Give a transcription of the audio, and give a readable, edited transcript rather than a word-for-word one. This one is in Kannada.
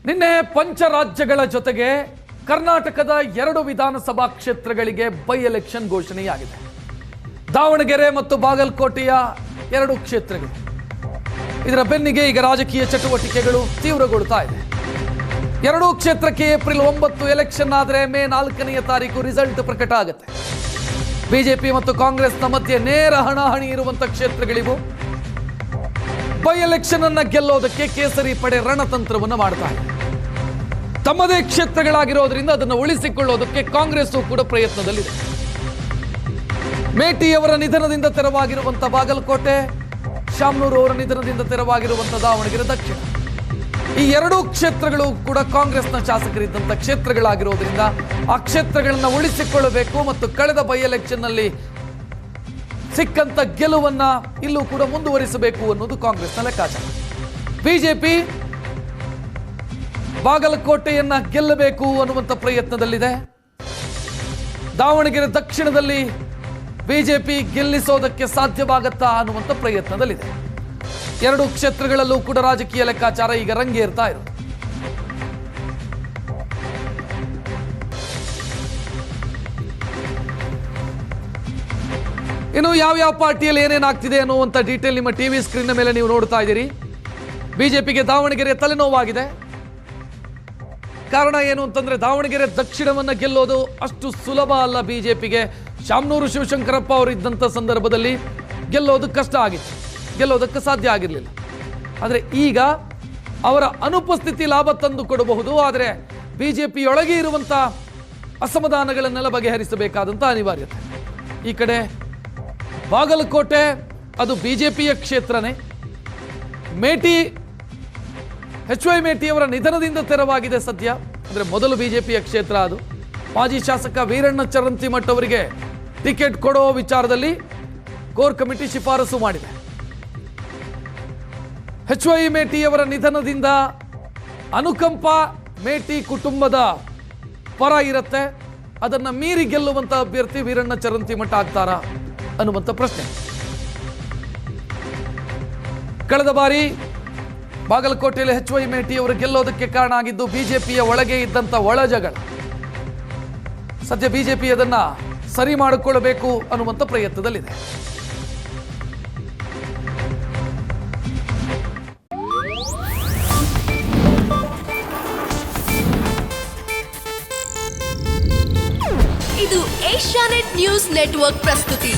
ನಿನ್ನೆ ಪಂಚರಾಜ್ಯಗಳ ಜೊತೆಗೆ ಕರ್ನಾಟಕದ 2 ವಿಧಾನಸಭಾ ಕ್ಷೇತ್ರಗಳಿಗೆ ಬೈ ಎಲೆಕ್ಷನ್ ಘೋಷಣೆಯಾಗಿದೆ. ದಾವಣಗೆರೆ ಮತ್ತು ಬಾಗಲಕೋಟೆಯ 2 ಕ್ಷೇತ್ರಗಳು. ಇದರ ಬೆನ್ನಿಗೆ ಈಗ ರಾಜಕೀಯ ಚಟುವಟಿಕೆಗಳು ತೀವ್ರಗೊಳ್ತಾ ಇದೆ. 2 ಕ್ಷೇತ್ರಕ್ಕೆ ಏಪ್ರಿಲ್ 9 ಎಲೆಕ್ಷನ್ ಆದರೆ ಮೇ 4ನೇ ತಾರೀಕು ರಿಸಲ್ಟ್ ಪ್ರಕಟ ಆಗುತ್ತೆ. ಬಿಜೆಪಿ ಮತ್ತು ಕಾಂಗ್ರೆಸ್ನ ಮಧ್ಯೆ ನೇರ ಹಣಾಹಣಿ ಇರುವಂತಹ ಕ್ಷೇತ್ರಗಳಿವು. ಬೈ ಎಲೆಕ್ಷನ್ ಅನ್ನ ಗೆಲ್ಲೋದಕ್ಕೆ ಕೇಸರಿ ಪಡೆ ರಣತಂತ್ರವನ್ನು ಮಾಡ್ತಾ ಇದೆ. ತಮ್ಮದೇ ಕ್ಷೇತ್ರಗಳಾಗಿರೋದ್ರಿಂದ ಅದನ್ನು ಉಳಿಸಿಕೊಳ್ಳೋದಕ್ಕೆ ಕಾಂಗ್ರೆಸ್ ಕೂಡ ಪ್ರಯತ್ನದಲ್ಲಿದೆ. ಮೇಟಿಯವರ ನಿಧನದಿಂದ ತೆರವಾಗಿರುವಂತಹ ಬಾಗಲಕೋಟೆ, ಶಾಮನೂರು ಅವರ ನಿಧನದಿಂದ ತೆರವಾಗಿರುವಂತಹ ದಾವಣಗೆರೆ ದಕ್ಷಿಣ, ಈ 2 ಕ್ಷೇತ್ರಗಳು ಕೂಡ ಕಾಂಗ್ರೆಸ್ನ ಶಾಸಕರಿದ್ದಂಥ ಕ್ಷೇತ್ರಗಳಾಗಿರೋದ್ರಿಂದ ಆ ಕ್ಷೇತ್ರಗಳನ್ನು ಉಳಿಸಿಕೊಳ್ಳಬೇಕು ಮತ್ತು ಕಳೆದ ಬೈ ಎಲೆಕ್ಷನ್ ನಲ್ಲಿ ಸಿಕ್ಕಂತ ಗೆಲುವನ್ನ ಇಲ್ಲೂ ಕೂಡ ಮುಂದುವರಿಸಬೇಕು ಅನ್ನೋದು ಕಾಂಗ್ರೆಸ್ನ ಲೆಕ್ಕಾಚಾರ. ಬಿಜೆಪಿ ಬಾಗಲಕೋಟೆಯನ್ನ ಗೆಲ್ಲಬೇಕು ಅನ್ನುವಂಥ ಪ್ರಯತ್ನದಲ್ಲಿದೆ. ದಾವಣಗೆರೆ ದಕ್ಷಿಣದಲ್ಲಿ ಬಿಜೆಪಿ ಗೆಲ್ಲಿಸೋದಕ್ಕೆ ಸಾಧ್ಯವಾಗತ್ತಾ ಅನ್ನುವಂಥ ಪ್ರಯತ್ನದಲ್ಲಿದೆ. 2 ಕ್ಷೇತ್ರಗಳಲ್ಲೂ ಕೂಡ ರಾಜಕೀಯ ಲೆಕ್ಕಾಚಾರ ಈಗ ರಂಗೇರ್ತಾ ಇರೋದು. ಇನ್ನು ಯಾವ ಪಾರ್ಟಿಯಲ್ಲಿ ಏನೇನಾಗ್ತಿದೆ ಅನ್ನುವಂಥ ಡೀಟೇಲ್ ನಿಮ್ಮ ಟಿವಿ ಸ್ಕ್ರೀನ್ ಮೇಲೆ ನೀವು ನೋಡ್ತಾ ಇದ್ದೀರಿ. ಬಿಜೆಪಿಗೆ ದಾವಣಗೆರೆ ತಲೆನೋವಾಗಿದೆ. ಕಾರಣ ಏನು ಅಂತಂದ್ರೆ ದಾವಣಗೆರೆ ದಕ್ಷಿಣವನ್ನು ಗೆಲ್ಲೋದು ಅಷ್ಟು ಸುಲಭ ಅಲ್ಲ. ಬಿಜೆಪಿಗೆ ಶಾಮನೂರು ಶಿವಶಂಕರಪ್ಪ ಅವರು ಇದ್ದಂಥ ಸಂದರ್ಭದಲ್ಲಿ ಗೆಲ್ಲೋದು ಕಷ್ಟ ಆಗಿತ್ತು, ಗೆಲ್ಲೋದಕ್ಕೆ ಸಾಧ್ಯ ಆಗಿರಲಿಲ್ಲ. ಆದರೆ ಈಗ ಅವರ ಅನುಪಸ್ಥಿತಿ ಲಾಭ ತಂದು ಕೊಡಬಹುದು. ಆದರೆ ಬಿಜೆಪಿಯೊಳಗೆ ಇರುವಂಥ ಅಸಮಾಧಾನಗಳನ್ನೆಲ್ಲ ಬಗೆಹರಿಸಬೇಕಾದಂಥ ಅನಿವಾರ್ಯತೆ. ಈ ಕಡೆ ಬಾಗಲಕೋಟೆ ಅದು ಬಿಜೆಪಿಯ ಕ್ಷೇತ್ರನೇ. ಮೇಟಿ HY ಮೇಟಿಯವರ ನಿಧನದಿಂದ ತೆರವಾಗಿದೆ ಸದ್ಯ. ಅಂದರೆ ಮೊದಲು ಬಿಜೆಪಿಯ ಕ್ಷೇತ್ರ ಅದು. ಮಾಜಿ ಶಾಸಕ ವೀರಣ್ಣ ಚರಂತಿಮಠ್ ಅವರಿಗೆ ಟಿಕೆಟ್ ಕೊಡೋ ವಿಚಾರದಲ್ಲಿ ಕೋರ್ ಕಮಿಟಿ ಶಿಫಾರಸು ಮಾಡಿದೆ. HY ಮೇಟಿಯವರ ನಿಧನದಿಂದ ಅನುಕಂಪ ಮೇಟಿ ಕುಟುಂಬದ ಪರ ಇರುತ್ತೆ. ಅದನ್ನು ಮೀರಿ ಗೆಲ್ಲುವಂತ ಅಭ್ಯರ್ಥಿ ವೀರಣ್ಣ ಚರಂತಿಮಠ್ ಆಗ್ತಾರಾ ಅನ್ನುವಂಥ ಪ್ರಶ್ನೆ. ಕಳೆದ ಬಾರಿ ಬಾಗಲಕೋಟೆಯಲ್ಲಿ HY ಮೇಟಿಯವರು ಗೆಲ್ಲೋದಕ್ಕೆ ಕಾರಣ ಆಗಿದ್ದು ಬಿಜೆಪಿಯ ಒಳಗೆ ಇದ್ದಂಥ ಒಳಜಗಳ. ಸದ್ಯ ಬಿಜೆಪಿ ಅದನ್ನ ಸರಿ ಮಾಡಿಕೊಳ್ಳಬೇಕು ಅನ್ನುವಂಥ ಪ್ರಯತ್ನದಲ್ಲಿದೆ. ಇದು ಏಷ್ಯಾನೆಟ್ ನ್ಯೂಸ್ ನೆಟ್ವರ್ಕ್ ಪ್ರಸ್ತುತಿ.